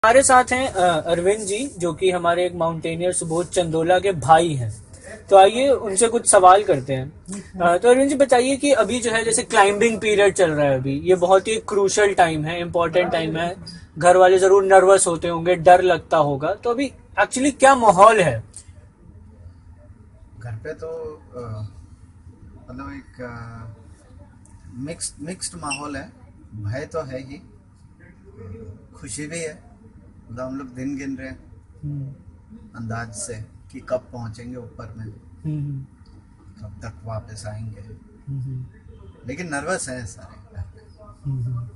हमारे साथ हैं अरविंद जी, जो कि हमारे एक माउंटेनियर सुबोध चंदोला के भाई हैं। तो आइए उनसे कुछ सवाल करते हैं। तो अरविंद जी बताइए कि अभी जो है जैसे क्लाइंबिंग पीरियड चल रहा है, अभी ये बहुत ही क्रूशल टाइम है, इम्पोर्टेंट टाइम है। घर वाले जरूर नर्वस होते होंगे, डर लगता होगा, तो अभी एक्चुअली क्या माहौल है? घर पे तो मतलब एक मिक्स्ड माहौल है। भय तो है ही, खुशी भी है। मतलब हम लोग दिन गिन रहे हैं हम्म, अंदाज से कि कब पहुंचेंगे ऊपर में, हम्म, कब तक वापस आएंगे। हम्म, लेकिन नर्वस हैं सारे घर पे। हम्म।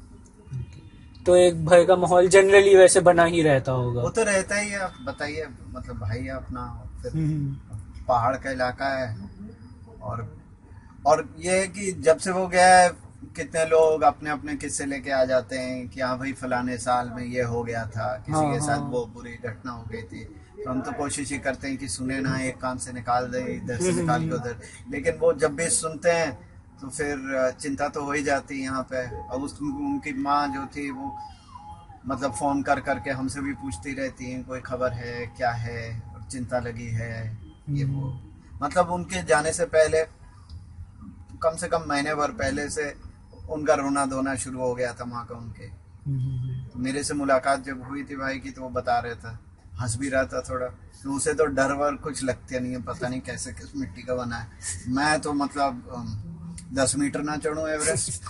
तो एक भय का माहौल जनरली वैसे बना ही रहता होगा। वो तो रहता ही है। आप बताइए, मतलब भाई है अपना, फिर हम्म, पहाड़ का इलाका है। और ये है कि जब से वो गया है, कितने लोग अपने अपने किस्से लेके आ जाते हैं कि हाँ भाई फलाने साल में ये हो गया था, किसी हाँ के साथ हाँ। वो बुरी घटना हो गई थी। तो हम तो कोशिश ही करते हैं कि सुने ना, एक कान से निकाल दें, इधर से निकाल के उधर। लेकिन वो जब भी सुनते हैं तो फिर चिंता तो हो ही जाती है यहाँ पे। और उनकी माँ जो थी वो मतलब फोन कर करके हमसे भी पूछती रहती हैं, कोई खबर है क्या है, और चिंता लगी है, ये वो। हम्म, मतलब उनके जाने से पहले, कम से कम महीने भर पहले से उनका रोना धोना शुरू हो गया था माँ का उनके। हम्म, तो मेरे से मुलाकात जब हुई थी भाई की, तो वो बता रहा था, हंस भी रहा था थोड़ा। तो उसे तो डर वर कुछ लगता नहीं है, पता नहीं कैसे किस मिट्टी का बना है। मैं तो मतलब 10 मीटर ना चढ़ूं एवरेस्ट।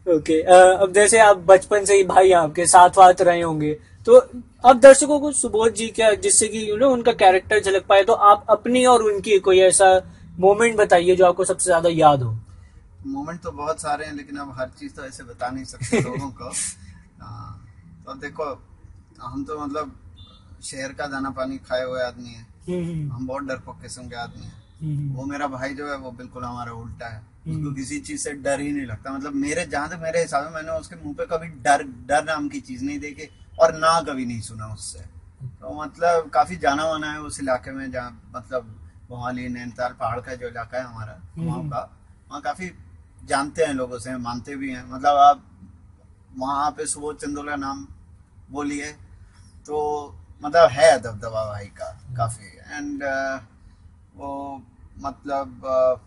ओके। अब जैसे आप बचपन से ही भाई आपके साथ वाथ रहे होंगे, तो अब दर्शकों को सुबोध जी क्या, जिससे कि उनका कैरेक्टर झलक पाए, तो आप अपनी और उनकी कोई ऐसा मोमेंट बताइए जो आपको सबसे ज्यादा याद हो। मोमेंट तो बहुत सारे हैं, लेकिन अब हर चीज तो ऐसे बता नहीं सकते लोगों को। तो अब देखो, हम तो मतलब शहर का दाना पानी खाए हुए आदमी है। हम्म, हम बहुत डरपोक किस्म के आदमी हैं। हम्म, वो मेरा भाई जो है वो बिल्कुल हमारा उल्टा है। उसको हम्म, किसी चीज से डर ही नहीं लगता। मतलब मेरे, जहां तक मेरे हिसाब में, मैंने उसके मुंह पे कभी डर डर नाम की चीज नहीं देखी, और ना कभी नहीं सुना उससे। तो मतलब काफी जाना माना है उस इलाके में, जहाँ मतलब मोहाली नैनीताल पहाड़ का जो इलाका है हमारा, वहाँ हम्म, का, वहाँ काफी जानते हैं लोग उसे, मानते भी हैं। मतलब आप वहाँ पे सुबोध चंदोला नाम बोलिए तो मतलब है दबदबा भाई का काफी। एंड वो मतलब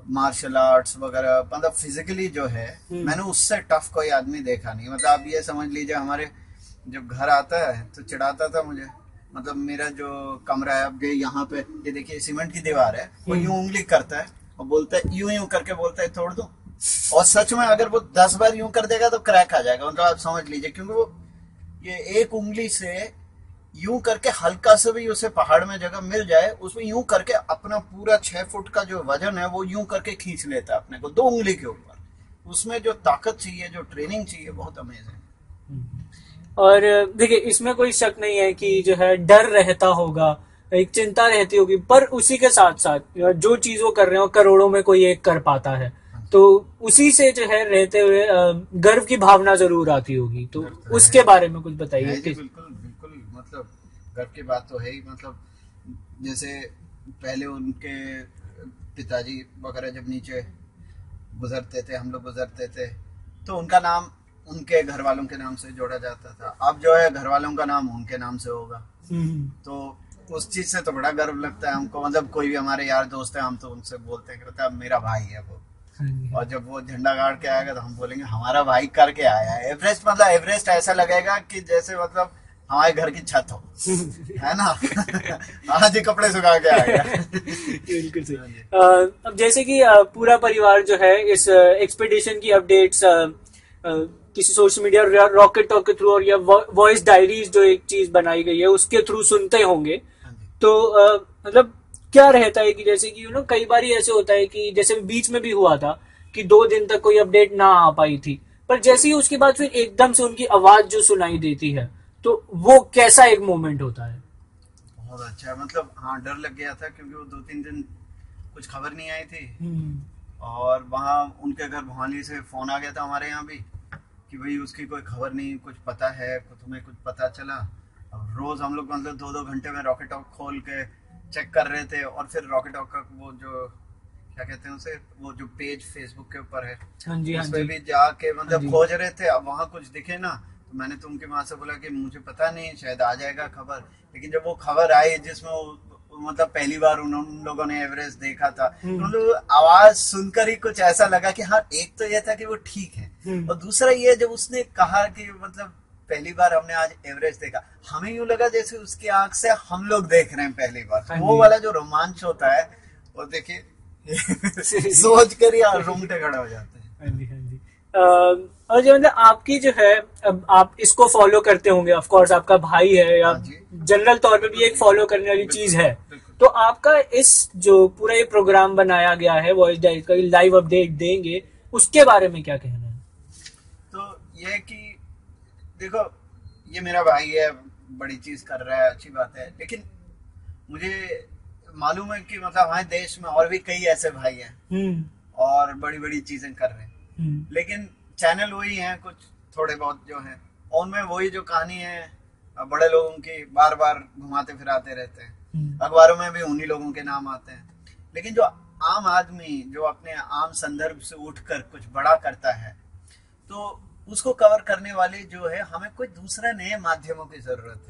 मार्शल आर्ट्स वगैरह, मतलब फिजिकली जो है, हम्म, मैंने उससे टफ कोई आदमी देखा नहीं। मतलब आप ये समझ लीजिए, हमारे जब घर आता है तो चिढ़ाता था मुझे। मतलब मेरा जो कमरा है, अब ये यहाँ पे ये देखिए सीमेंट की दीवार है, वो हम्म, यूं उंगली करता है और बोलता है, यूं यूं करके बोलता है, तोड़ दो। और सच में अगर वो 10 बार यूं कर देगा तो क्रैक आ जाएगा। मतलब आप समझ लीजिए, क्योंकि वो ये एक उंगली से यूं करके हल्का से भी उसे पहाड़ में जगह मिल जाए, उसमें यूं करके अपना पूरा 6 फुट का जो वजन है वो यूं करके खींच लेता है अपने को 2 उंगली के ऊपर। उसमें जो ताकत चाहिए, जो ट्रेनिंग चाहिए, बहुत अमेजिंग। हम्म। और देखिए, इसमें कोई शक नहीं है कि जो है डर रहता होगा, एक चिंता रहती होगी, पर उसी के साथ साथ जो चीज वो कर रहे हो करोड़ों में कोई एक कर पाता है, हाँ तो उसी से जो है रहते हुए गर्व की भावना जरूर आती होगी, जी, तो डर तो उसके बारे में कुछ बताइए है जी, कि। बिल्कुल बिल्कुल। मतलब घर की बात तो है ही। मतलब जैसे पहले उनके पिताजी वगैरह जब नीचे गुजरते थे, हम लोग गुजरते थे, तो उनका नाम उनके घर वालों के नाम से जोड़ा जाता था। अब जो है घर वालों का नाम उनके नाम से होगा। हम्म, तो उस चीज से तो बड़ा गर्व लगता है हमको। मतलब कोई भी हमारे यार दोस्त है, हम तो उनसे बोलते हैं कि बता मेरा भाई है वो। हाँ जी, हाँ और जी। जब वो झंडा गाड़ के आएगा तो हम बोलेंगे हमारा भाई करके आया है एवरेस्ट। मतलब एवरेस्ट ऐसा लगेगा कि जैसे मतलब हमारे घर की छत हो, है ना। आज ही कपड़े सुखा के आएगा। बिल्कुल सही। हाँ जी। अब जैसे कि पूरा परिवार जो है इस एक्सपीडिशन की अपडेट्स किसी सोशल मीडिया रॉकेट टॉक के थ्रू, और या वॉइस डायरीज जो एक चीज बनाई गई है उसके थ्रू सुनते होंगे, हाँ जी। तो मतलब क्या रहता है कि जैसे कि कई बार ऐसे होता है कि जैसे बीच में भी हुआ था कि 2 दिन तक कोई अपडेट ना आ पाई थी, पर जैसे ही उसके बाद फिर एकदम से उनकी आवाज जो सुनाई देती है, तो वो कैसा एक मोमेंट होता है? बहुत अच्छा है। मतलब हाँ, डर लग गया था क्योंकि वो 2-3 दिन कुछ खबर नहीं आई थी। हम्म, और वहाँ उनके घर भोपाली से फोन आ गया था हमारे यहाँ भी कि भाई उसकी कोई खबर नहीं, कुछ पता है, कुछ तुम्हें कुछ पता चला। अब रोज हम लोग मतलब 2-2 घंटे में रॉकेट टॉक खोल के चेक कर रहे थे। और फिर रॉकेट टॉक का वो जो क्या कहते हैं उसे, वो जो पेज फेसबुक के ऊपर है, हाँ जी, हाँ उस पे जी, भी जाके हाँ मतलब जी। खोज रहे थे। अब वहाँ कुछ दिखे ना, मैंने तो उनकी माँ से बोला कि मुझे पता नहीं, शायद आ जाएगा खबर। लेकिन जब वो खबर आई जिसमें मतलब पहली बार उन लोगों ने एवरेस्ट देखा था, तो आवाज सुनकर ही कुछ ऐसा लगा कि हाँ, एक तो ये था कि वो ठीक है, और दूसरा ये जब उसने कहा कि मतलब पहली बार हमने आज एवरेस्ट देखा, हमें यूं लगा जैसे उसकी आंख से हम लोग देख रहे हैं पहली बार। वो वाला जो रोमांच होता है वो देखिए सोच कर ही रोंगटे खड़े हो जाते हैं। हाँ जी, हाँ जी। और जो मतलब आपकी जो है, अब आप इसको फॉलो करते होंगे, ऑफ कोर्स आपका भाई है, या जनरल तौर पे भी एक फॉलो करने वाली चीज है। तो आपका इस जो पूरा ये प्रोग्राम बनाया गया है वॉइस डाइट का, लाइव अपडेट देंगे, उसके बारे में क्या कहना है? तो ये कि देखो, ये मेरा भाई है, बड़ी चीज कर रहा है, अच्छी बात है, लेकिन मुझे मालूम है कि मतलब हमारे देश में और भी कई ऐसे भाई हैं और बड़ी बड़ी चीजें कर रहे हैं, लेकिन चैनल वही हैं, कुछ थोड़े बहुत जो हैं, उनमें वही जो कहानी है बड़े लोगों की बार बार घुमाते फिराते रहते हैं। अखबारों में भी उन्हीं लोगों के नाम आते हैं, लेकिन जो आम आदमी जो अपने आम संदर्भ से उठकर कुछ बड़ा करता है, तो उसको कवर करने वाले जो है, हमें कोई दूसरा नए माध्यमों की जरूरत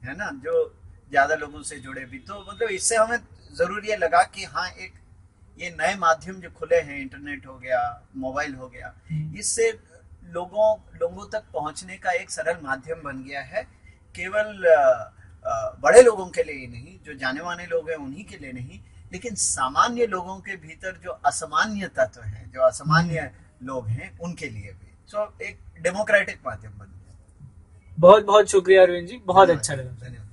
है ना, जो ज्यादा लोगों से जुड़े भी। तो मतलब इससे हमें जरूर ये लगा कि हाँ, एक ये नए माध्यम जो खुले हैं, इंटरनेट हो गया, मोबाइल हो गया, इससे लोगों तक पहुंचने का एक सरल माध्यम बन गया है। केवल बड़े लोगों के लिए ही नहीं, जो जाने माने लोग हैं उन्हीं के लिए नहीं, लेकिन सामान्य लोगों के भीतर जो असामान्य तत्व हैं, जो असामान्य लोग हैं, उनके लिए भी। सो एक डेमोक्रेटिक माध्यम बन गया। बहुत बहुत शुक्रिया अरविंद जी, बहुत अच्छा लगा। धन्यवाद।